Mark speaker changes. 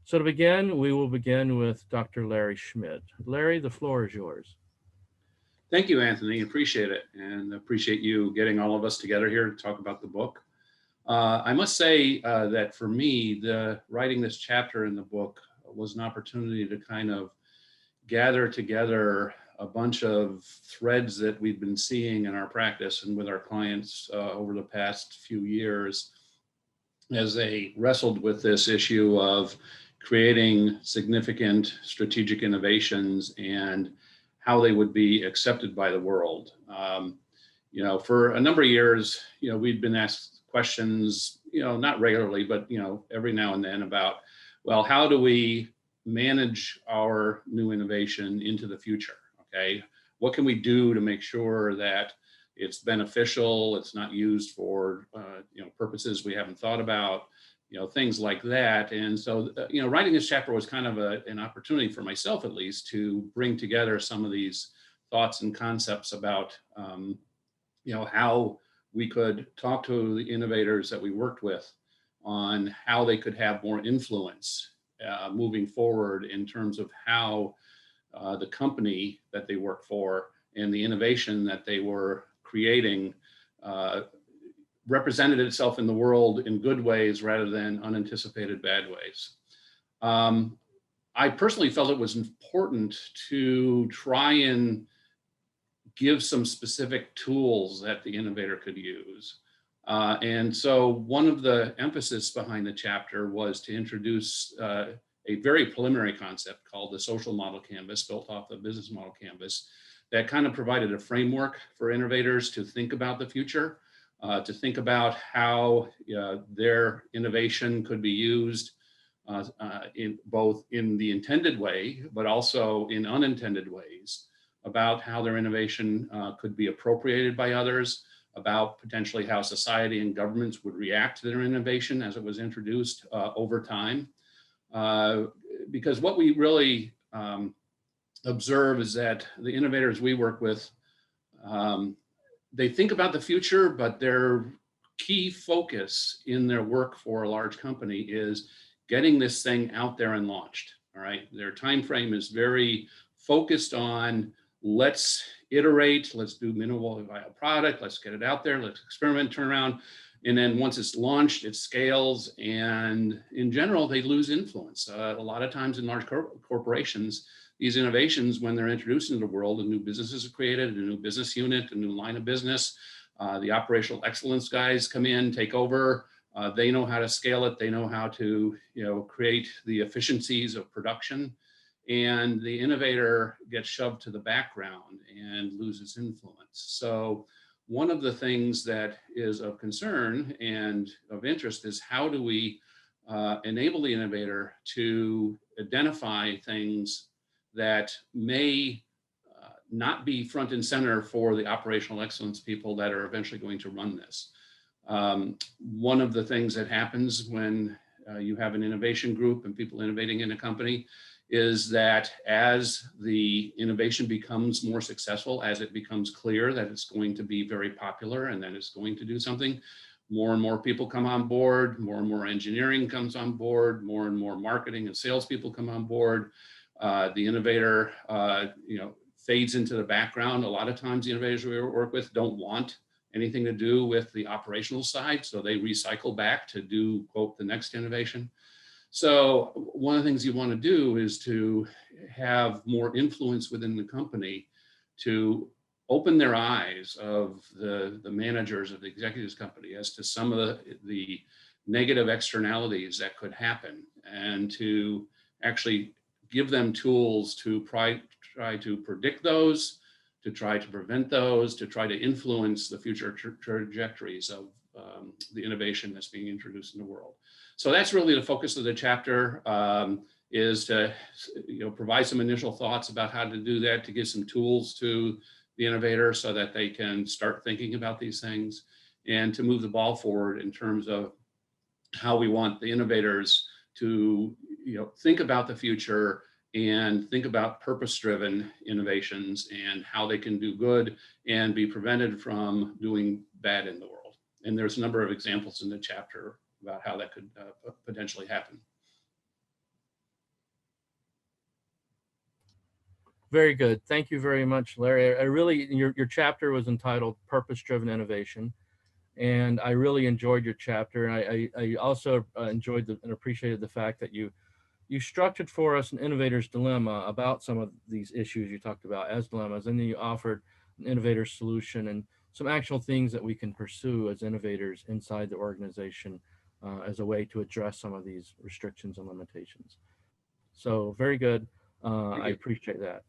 Speaker 1: So to begin, we will begin with Dr. Larry Schmitt. Larry, the floor is yours.
Speaker 2: Thank you, Anthony. Appreciate it. And appreciate you getting all of us together here to talk about the book. I must say that for me, writing this chapter in the book was an opportunity to kind of gather together a bunch of threads that we've been seeing in our practice and with our clients over the past few years as they wrestled with this issue of creating significant strategic innovations and how they would be accepted by the world. For a number of years, we'd been asked questions, not regularly, but, every now and then about, well, how do we manage our new innovation into the future? Okay. What can we do to make sure that it's beneficial, it's not used for, purposes we haven't thought about, things like that. And so, writing this chapter was kind of an opportunity for myself, at least, to bring together some of these thoughts and concepts about, how we could talk to the innovators that we worked with on how they could have more influence moving forward in terms of how the company that they work for and the innovation that they were creating represented itself in the world in good ways rather than unanticipated bad ways. I personally felt it was important to try and give some specific tools that the innovator could use. And so one of the emphasis behind the chapter was to introduce a very preliminary concept called the social model canvas, built off the business model canvas, that kind of provided a framework for innovators to think about the future, to think about how their innovation could be used in both in the intended way, but also in unintended ways, about how their innovation could be appropriated by others, about potentially how society and governments would react to their innovation as it was introduced over time. Because what we really observe is that the innovators we work with, they think about the future, but their key focus in their work for a large company is getting this thing out there and launched. All right. Their time frame is very focused on, let's iterate, let's do minimal viable product, let's get it out there, let's experiment, turn around. And then once it's launched, it scales. And in general, they lose influence. A lot of times in large corporations, these innovations, when they're introduced into the world, a new business is created, a new business unit, a new line of business. The operational excellence guys come in, take over. They know how to scale it. They know how to, create the efficiencies of production. And the innovator gets shoved to the background and loses influence. So one of the things that is of concern and of interest is how do we enable the innovator to identify things that may not be front and center for the operational excellence people that are eventually going to run this. One of the things that happens when you have an innovation group and people innovating in a company is that as the innovation becomes more successful, as it becomes clear that it's going to be very popular and that it's going to do something, more and more people come on board, more and more engineering comes on board, more and more marketing and salespeople come on board. The innovator, fades into the background. A lot of times the innovators we work with don't want anything to do with the operational side, so they recycle back to do, quote, the next innovation. So one of the things you want to do is to have more influence within the company to open their eyes of the managers of the executives company as to some of the negative externalities that could happen, and to actually give them tools to try to predict those, to try to prevent those, to try to influence the future trajectories of the innovation that's being introduced in the world. So that's really the focus of the chapter, is to provide some initial thoughts about how to do that, to give some tools to the innovator so that they can start thinking about these things, and to move the ball forward in terms of how we want the innovators to think about the future and think about purpose-driven innovations and how they can do good and be prevented from doing bad in the world. And there's a number of examples in the chapter about how that could potentially happen.
Speaker 1: Very good. Thank you very much, Larry. I really, your chapter was entitled Purpose-Driven Innovation, and I really enjoyed your chapter. And I also enjoyed and appreciated the fact that you structured for us an innovator's dilemma about some of these issues you talked about as dilemmas, and then you offered an innovator's solution and some actual things that we can pursue as innovators inside the organization as a way to address some of these restrictions and limitations. So very good.
Speaker 2: Thank
Speaker 1: I
Speaker 2: you.
Speaker 1: appreciate that.